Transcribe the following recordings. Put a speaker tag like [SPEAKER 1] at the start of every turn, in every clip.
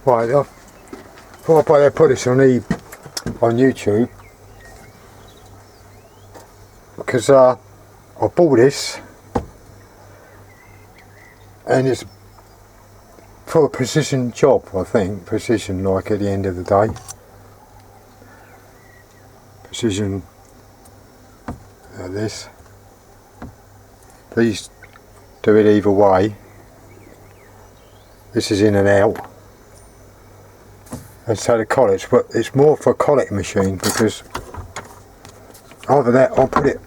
[SPEAKER 1] Right, I thought I'd put this on YouTube because I bought this and it's for a precision job, I think. Precision, like, at the end of the day. Precision like this. These do it either way. This is in and out. And so the collets, but it's more for a collet machine, because either that, I'll put it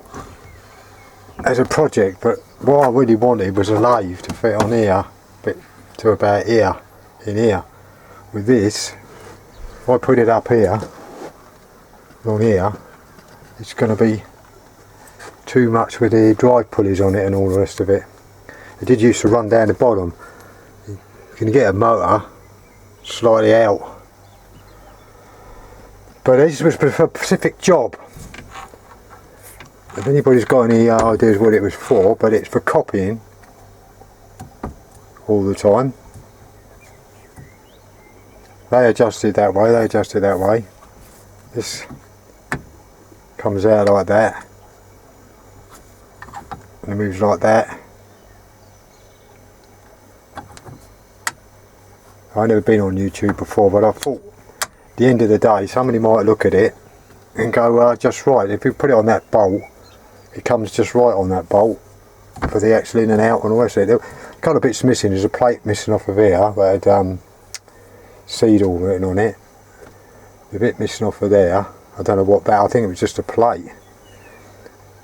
[SPEAKER 1] as a project, but what I really wanted was a lathe to fit on here, bit to about here, in here. With this, if I put it up here, on here, it's going to be too much with the drive pulleys on it and all the rest of it. It did used to run down the bottom. You can get a motor slightly out. But this was for a specific job. If anybody's got any ideas what it was for, but it's for copying all the time. They adjust it that way, they adjust it that way. This comes out like that. And it moves like that. I've never been on YouTube before, but I thought at the end of the day somebody might look at it and go, just right, if you put it on that bolt, it comes just right on that bolt for the actual in and out and all the rest of it. A couple of bits missing, there's a plate missing off of here, but it had Stedall written on it. A bit missing off of there, I don't know what that, I think it was just a plate.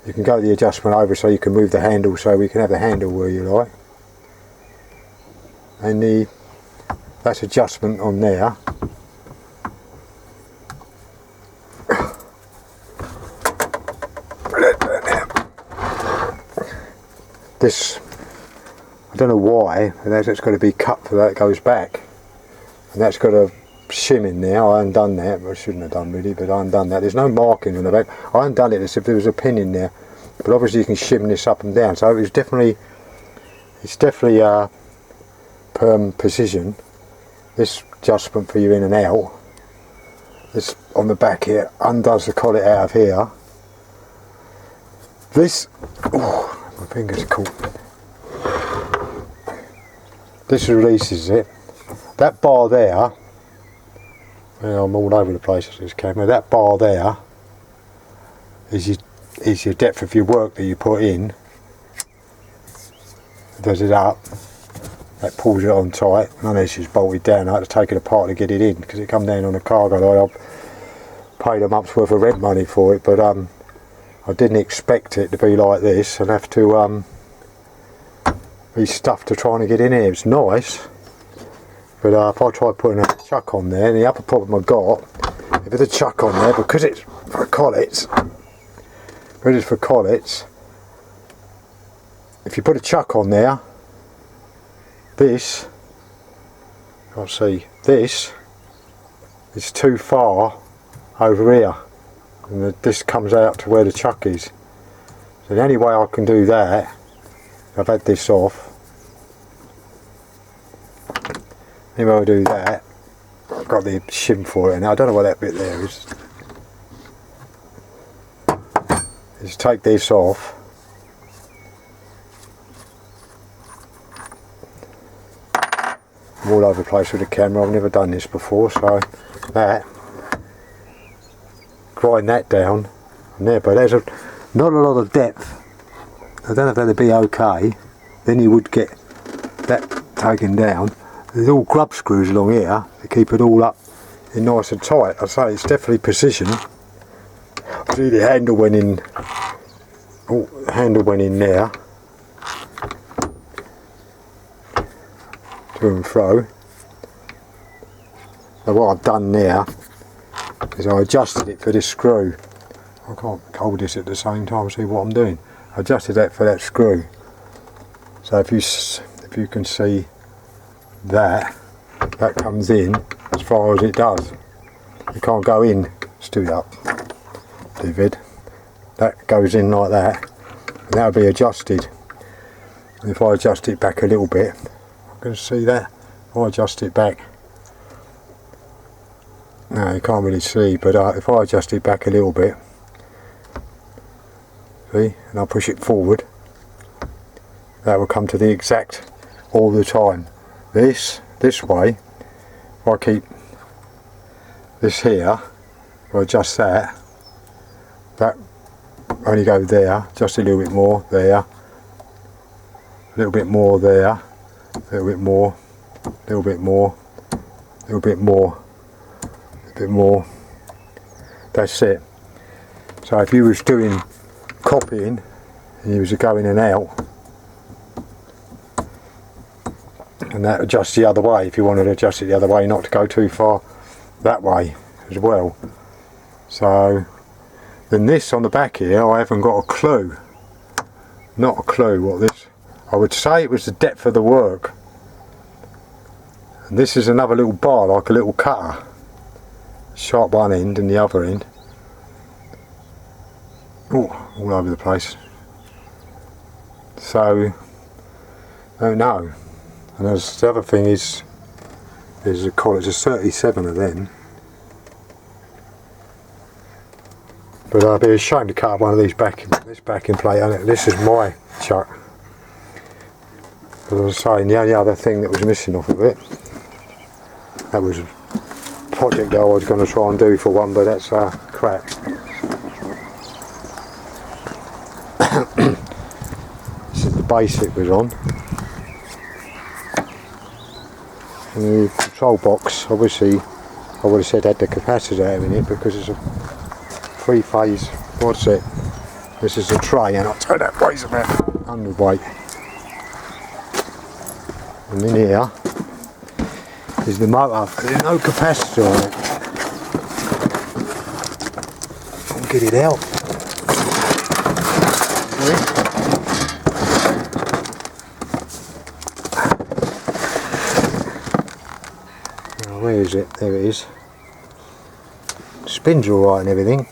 [SPEAKER 1] You can go the adjustment over so you can move the handle, so we can have the handle where you like. And that's adjustment on there. This, I don't know why, but that's got to be cut for that, it goes back. And that's got a shim in there. I haven't done that, I shouldn't have done really, but I haven't done that. There's no markings on the back. I haven't done it as if there was a pin in there, but obviously you can shim this up and down. So it's definitely precision. This adjustment for you in and out. This on the back here undoes the collet out of here. This, oh, my fingers are caught. This releases it. That bar there, I'm all over the place with this camera. That bar there is your depth of your work that you put in. It does it up. That pulls it on tight. None of this is bolted down. I had to take it apart to get it in because it come down on a cargo load. I paid a month's worth of rent money for it, but I didn't expect it to be like this and have to be stuffed to trying to get in here. It's nice. But if I try putting a chuck on there, and the other problem I got, if there's a chuck on there, because it's for collets, if you put a chuck on there, this, I'll see, this is too far over here, and this comes out to where the chuck is. So the only way I can do that, I've had this off. Anyway, I'll do that. I've got the shim for it, and I don't know what that bit there is. Just take this off. I'm all over the place with the camera. I've never done this before, so that. Grind that down and there, but there's not a lot of depth. I don't know if that'd be okay. Then you would get that taken down. There's all grub screws along here to keep it all up in nice and tight. I say it's definitely precision. See, the handle went in. Oh, the handle went in there. To and fro. Now what I've done there is I adjusted it for this screw. I can't hold this at the same time and see what I'm doing. I adjusted that for that screw. So if you can see that comes in as far as it does. You can't go in. Stood up, David. That goes in like that, and that'll be adjusted. And if I adjust it back a little bit, I can see that. If I adjust it back No, you can't really see, but if I adjust it back a little bit, see, and I'll push it forward, that will come to the exact all the time. This way, if I keep this here, if I adjust that only go there, just a little bit more there, a little bit more there, a little bit more, a little bit more, a little bit more, a bit more. That's it. So if you was doing copying and you was going in and out, and that adjusts the other way if you wanted to adjust it the other way, not to go too far that way as well. So then this on the back here, I haven't got a clue, not a clue what this, I would say it was the depth of the work. And this is another little bar, like a little cutter, sharp one end and the other end. Oh, all over the place. So I don't know. And the other thing is a collar. There's 37 of them. But I'd be ashamed to cut up one of these this backing plate. And this is my chuck. As I was saying, the only other thing that was missing off of it, that was a project that I was going to try and do for one, but that's crap. This is the basic was on. And the control box, obviously, I would have said had the capacitor in it because it's a 3-phase, what's it? This is a tray, and I'll tell you that weighs about 100 weight. And in here is the motor. There's no capacitor on it. I'll get it out. Where is it? There it is. Spins all right and everything.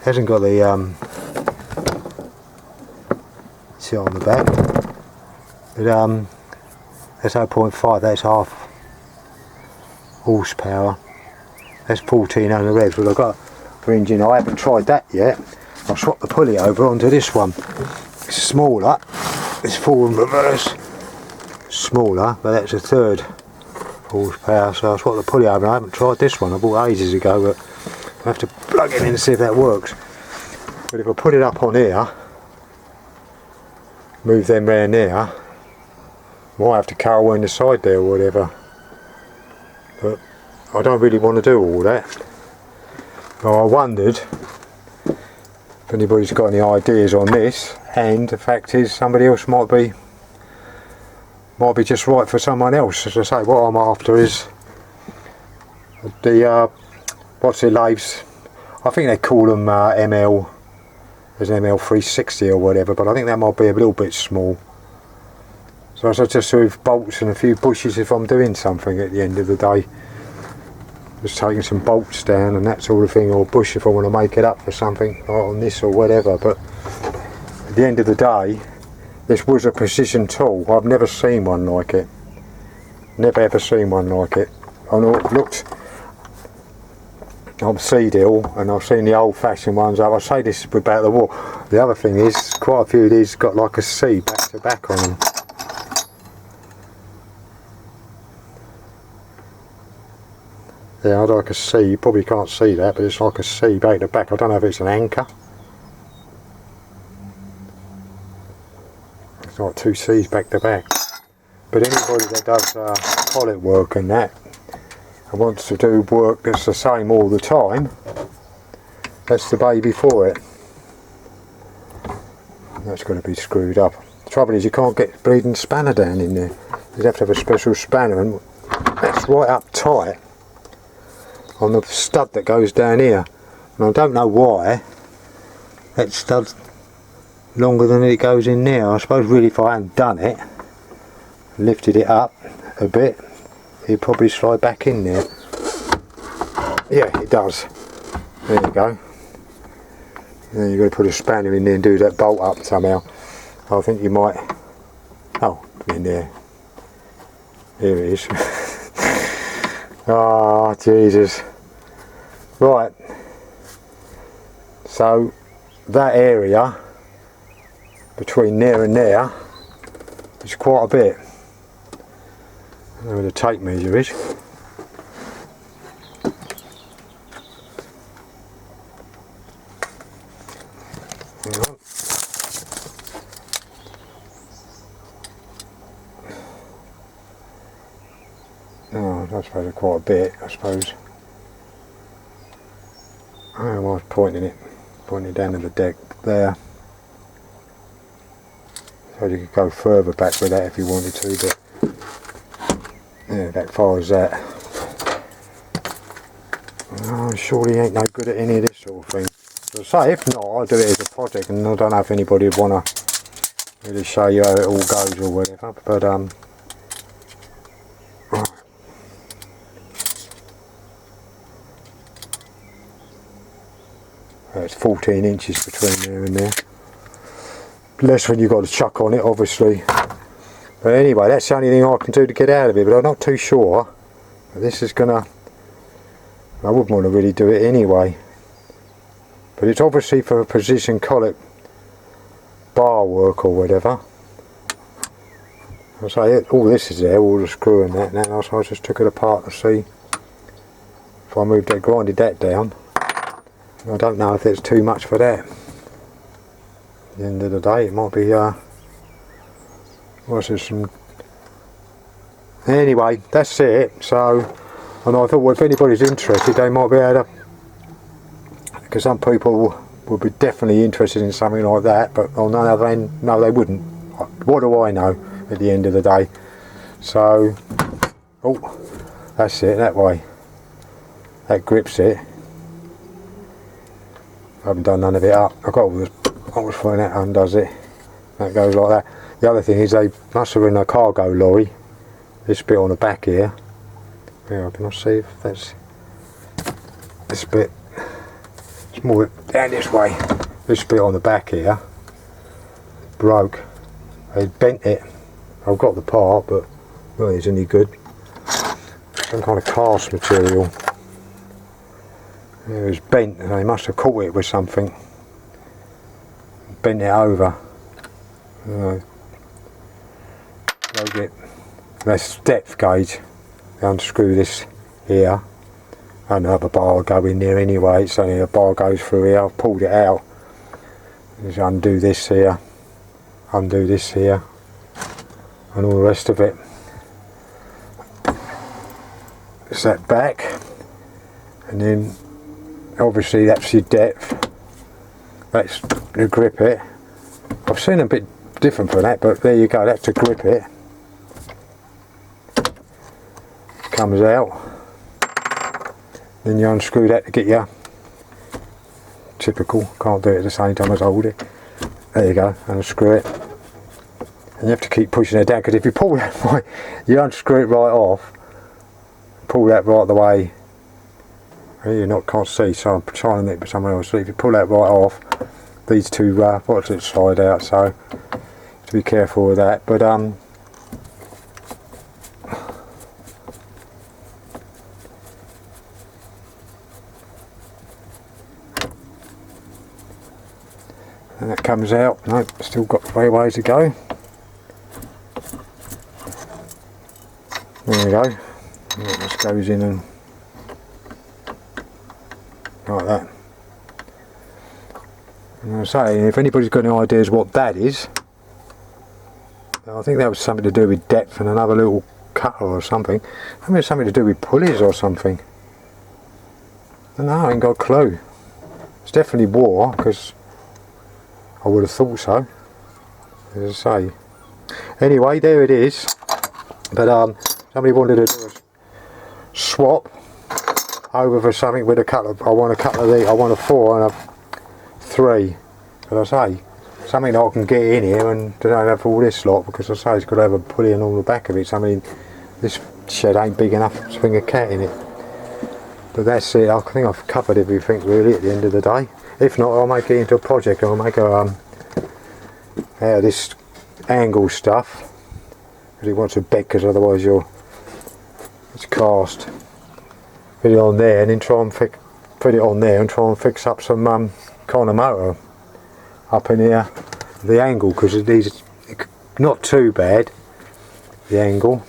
[SPEAKER 1] Hasn't got the sit on the back. But that's 0.5. That's half horsepower. That's 1400 revs. Well, I've got for engine. I haven't tried that yet. I'll swap the pulley over onto this one. It's smaller. It's full in reverse. Smaller, but that's a third horsepower, so I'll swap the pulley over. I haven't tried this one, I bought ages ago, but I have to plug it in and see if that works. But if I put it up on here, move them round there, might have to cut away in the side there or whatever. But I don't really want to do all that. So I wondered if anybody's got any ideas on this, and the fact is somebody else might be just right for someone else. As I say, what I'm after is the what's the lathes? I think they call them there's an ML-360 or whatever, but I think that might be a little bit small. So I just with bolts and a few bushes if I'm doing something at the end of the day. Just taking some bolts down and that sort of thing, or bush if I want to make it up for something like on this or whatever. But at the end of the day, this was a precision tool. I've never seen one like it. Never ever seen one like it. I looked on Stedall and I've seen the old fashioned ones. I say this about the wall. The other thing is quite a few of these got like a C back to back on them. Yeah, I'd like a C. You probably can't see that, but it's like a C back to back. I don't know if it's an anchor. It's like two C's back to back. But anybody that does collet work and that, and wants to do work that's the same all the time, that's the baby for it. That's going to be screwed up. The trouble is you can't get bleeding spanner down in there. You'd have to have a special spanner, and that's right up tight on the stud that goes down here. And I don't know why that stud's longer than it goes in there. I suppose really if I hadn't done it, lifted it up a bit, it'd probably slide back in there. Yeah, it does. There you go. Then you've got to put a spanner in there and do that bolt up somehow. I think you might. Oh, in there. Here it is. Oh, Jesus. Right, so that area between there and there is quite a bit. I don't know where the tape measure is. Hang on. Oh, I suppose quite a bit, I suppose. Oh, I was pointing it down to the deck there. So you could go further back with that if you wanted to, but yeah, that far as that. Oh, surely ain't no good at any of this sort of thing. So I say, if not, I'll do it as a project, and I don't know if anybody would want to really show you how it all goes or whatever, but right. It's 14 inches between there and there. Less when you've got to chuck on it, obviously. But anyway, that's the only thing I can do to get out of it, but I'm not too sure. This is gonna... I wouldn't want to really do it anyway. But it's obviously for a precision collet bar work or whatever. I say all this is there, all the screw and that now, so I just took it apart to see if I moved that, grinded that down. I don't know if there's too much for that. At the end of the day, it might be what's this some... Anyway, that's it. So, and I thought, well, if anybody's interested, they might be able to, because some people would be definitely interested in something like that, but on the other end, no, they wouldn't. What do I know at the end of the day? So, oh, that's it, that way. That grips it. I haven't done none of it up. I've got all the, I was throwing that undoes it. That goes like that. The other thing is they must have in a cargo lorry. This bit on the back here. Yeah, can I see if that's this bit? It's more down this way. This bit on the back here broke. They bent it. I've got the part, but well, it's any good. Some kind of cast material. It was bent, and they must have caught it with something. Bent it over. They'll get that's depth gauge. They unscrew this here. Another bar will go in there anyway, so a bar goes through here. I've pulled it out. Just undo this here, undo this here, and all the rest of it. It's that back, and then obviously that's your depth. That's to grip it. I've seen a bit different for that, but there you go. That's to grip it. Comes out. Then you unscrew that to get your typical. Can't do it at the same time as I hold it. There you go. Unscrew it. And you have to keep pushing it down, because if you pull that right, you unscrew it right off. Pull that right the way. You can't see, so I'm trying to make it somewhere else. So if you pull that right off, these two buttons slide out. So to be careful with that. But and that comes out. No, still got way ways to go. There we go. And that just goes in and like that. And I say, if anybody's got any ideas what that is, I think that was something to do with depth and another little cutter or something. I mean, it's something to do with pulleys or something. I don't know, I ain't got a clue. It's definitely war, because I would have thought so, as I say. Anyway, there it is. But somebody wanted to do a swap over for something with a couple of, I want a couple of these, I want a 4 and a 3. But I say, something that I can get in here and don't have all this lot, because I say it's got to have a pulley and all the back of it. So I mean, this shed ain't big enough to swing a cat in it. But that's it. I think I've covered everything really at the end of the day. If not, I'll make it into a project. I'll make a out of this angle stuff, because it wants a bed, because otherwise it's cast. Put it on there and then try and put it on there and try and fix up some kind of motor up in here, the angle, because these not too bad, the angle,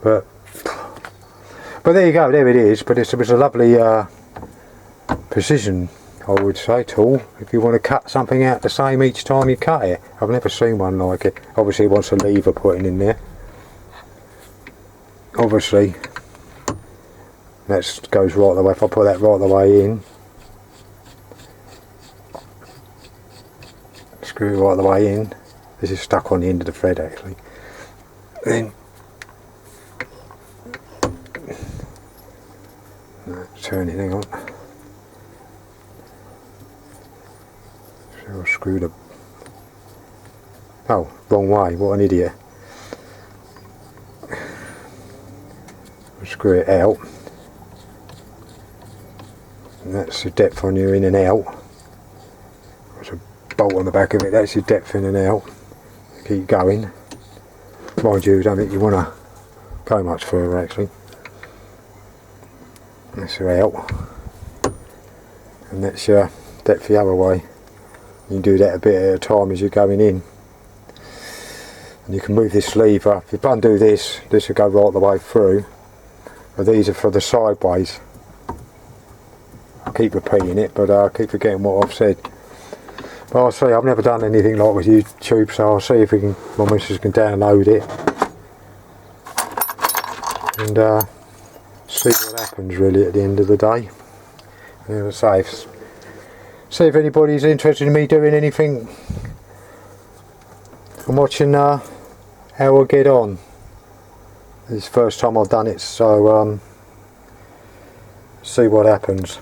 [SPEAKER 1] but there you go, there it is. But it was a lovely precision, I would say, tool if you want to cut something out the same each time you cut it. I've never seen one like it. Obviously it wants a lever putting in there, obviously that goes right the way. If I put that right the way in, screw it right the way in, this is stuck on the end of the thread actually, then turn it, hang on, so I'll screw the, oh, wrong way, what an idiot. I'll screw it out, and that's the depth on your in and out. There's a bolt on the back of it, that's your depth in and out. Keep going, mind you, I don't think you want to go much further actually. That's your out, and that's your depth the other way. You can do that a bit at a time as you're going in, and you can move this lever. If you undo this, this will go right the way through, but these are for the sideways. I keep repeating it, but I keep forgetting what I've said. But I'll see, I've never done anything like with YouTube, so I'll see if we can, my missus can download it and see what happens really at the end of the day. And as I say, see if anybody's interested in me doing anything. I'm watching how I get on. This is the first time I've done it, so see what happens.